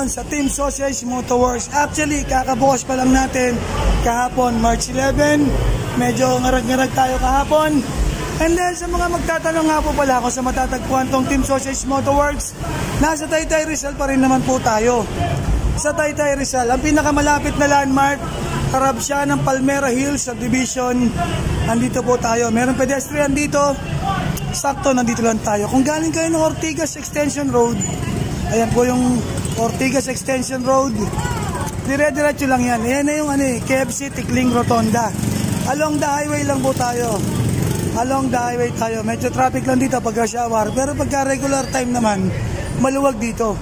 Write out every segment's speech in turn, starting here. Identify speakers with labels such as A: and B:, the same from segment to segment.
A: sa Team Sausage Motorworks. Actually, kakabukas pa lang natin kahapon, March 11. Medyo ngarag-ngarag tayo kahapon. And then sa mga magtatanong nga po pala ako sa matatagpuan tong Team Sausage Motorworks, nasa Taytay Rizal pa rin naman po tayo. Sa Taytay Rizal, ang pinakamalapit na landmark, harap siya ng Palmera Hills Subdivision. Andito po tayo. Meron pedestrian dito. Sakto, nandito lang tayo. Kung galing kayo ng Ortigas Extension Road, ayan po yung Ortigas Extension Road. Dire-diretso lang yan. Ayan na yung KFC Tikling Rotonda. Along the highway lang po tayo. Along the highway tayo. Medyo traffic lang dito pag rush hour. Pero pagka regular time naman, maluwag dito.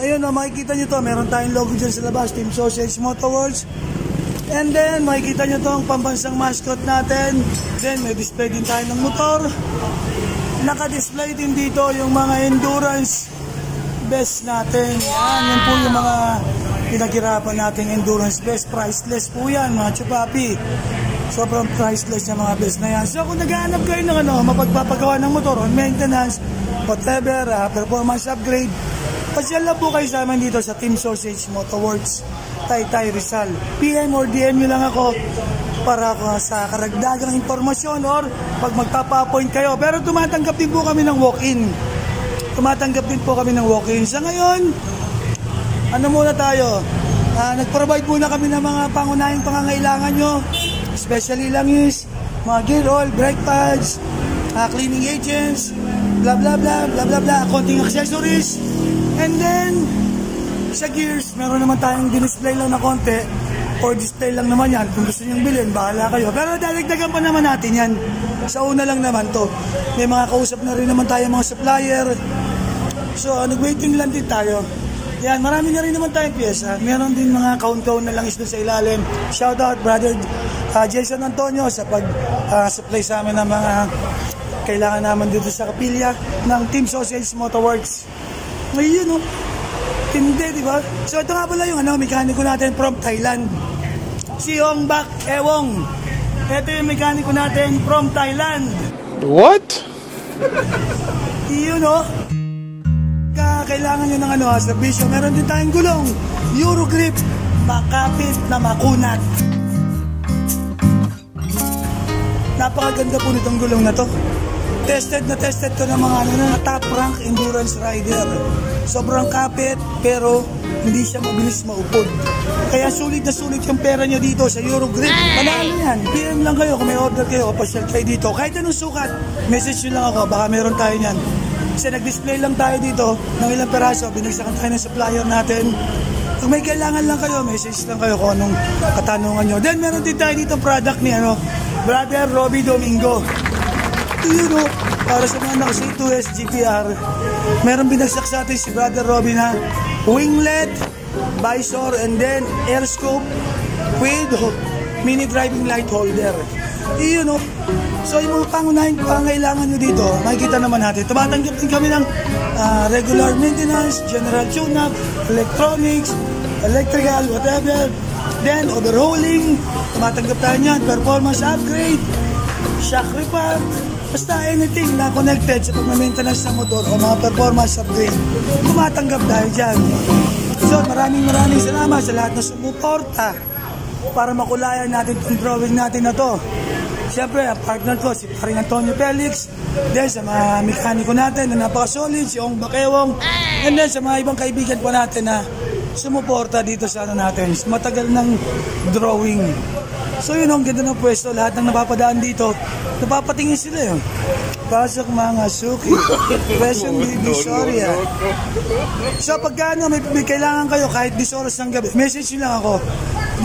A: Ayun o, makikita nyo to. Meron tayong logo dyan sa labas, Team Sausage Motorworks. And then, makikita nyo to ang pambansang mascot natin. Then, may display din tayo ng motor. Naka-display din dito yung mga endurance best natin. Yan po yung mga pinaghirapan nating endurance best. Priceless po yan, mga chupapi. Sobrang priceless yung mga best na yan. So, kung naghahanap kayo ng mapagpapagawa ng motor on maintenance, whatever, performance upgrade, pasyal lang po kayo sa amin dito sa Team Sausage Motorworks, Taytay Rizal. PM or DM nyo lang ako para sa karagdagang informasyon or pag magpapa-appoint kayo. Pero tumatanggap din po kami ng walk-in. Tumatanggap din po kami ng walk-in. Sa ngayon, ano muna tayo? Nag-provide muna kami ng mga pangunahing pangangailangan nyo. Especially lang is mga gear oil, brake pads, cleaning agents, blah blah blah, blah blah blah, konting accessories. And then, sa gears, meron naman tayong display lang na konti. Or display lang naman yan. Kung gusto nyo bilhin, bahala kayo. Pero dadagdagan pa naman natin yan. Sa una lang naman to. May mga kausap na rin naman tayo mga supplier. So, nag-waiting lang din tayo. Yan, marami na rin naman tayong pyesa. Meron din mga count-count na lang is doon sa ilalim. Shout out, brother Jason Antonio sa pag-supply sa amin ng mga kailangan naman dito sa kapilya ng Team Sausage Motorworks. Ngayon, hindi, di ba? So, ito nga pala yung mekaniko natin from Thailand. Si Ong Bak Ewong. Ito yung mekaniko natin from Thailand.
B: What?
A: Yun, kailangan nyo ng servisyo. Meron din tayong gulong. Eurogrip. Makapit na makunat. Napakaganda po nitong gulong na to. Tested to ng mga top rank endurance rider. Sobrang kapit pero hindi siya mabilis maupod. Kaya sulit na sulit yung pera nyo dito sa Eurogrip. Panalo yan. PM lang kayo kung may order kayo o pasyal kayo dito. Kahit anong sukat, message nyo lang ako. Baka meron tayo yan. Kasi nag-display lang tayo dito ng ilang peraso. Binagsakan tayo ng supplier natin. Kung may kailangan lang kayo, message lang kayo kung anong katanungan nyo. Then meron din tayo dito product ni Brother Robbie Domingo. Para sa mga naka-C2S GPR, meron binagsak sa atin si Brother Robbie na winglet, visor, and then air scope with mini driving light holder. So yung mga pangunahing pangailangan nyo dito, makikita naman natin. Tumatanggap din kami ng regular maintenance, general tune-up, electronics, electrical, whatever. Then overhauling, tumatanggap tayo niyan, performance upgrade, shock repart, basta anything na connected sa pag-maintenance ng motor o mga performance upgrade, tumatanggap tayo dyan. So maraming salamat sa lahat na sumuporta para makulayan natin itong drawing natin na to. Siyempre, ang partner ko, si Paring Antonio Felix. Then sa mga mekaniko natin na napaka-solid, si Ong Bakewong. And then sa mga ibang kaibigan po natin na sumuporta dito sa natin. Matagal ng drawing. So yun, ang ganda ng pwesto. Lahat ng napapadaan dito, napapatingin sila yun. Pasok mga suki. Presyon Divisoria. So pagka may kailangan kayo kahit 10 oras ng gabi, message nyo lang ako.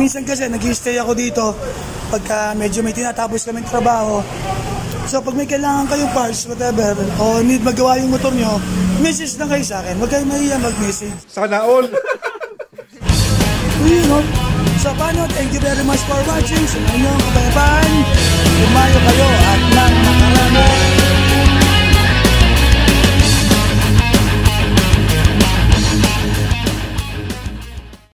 A: Minsan kasi nag-stay ako dito pagka medyo may tinatapos kaming trabaho. So pag may kailangan kayong parts, whatever, o need magawa yung motor nyo, message lang kayo sa akin. Huwag kayo mahiya mag-message.
B: Sana all.
A: So paano, thank you very much for watching. Sa inyong kapayapaan.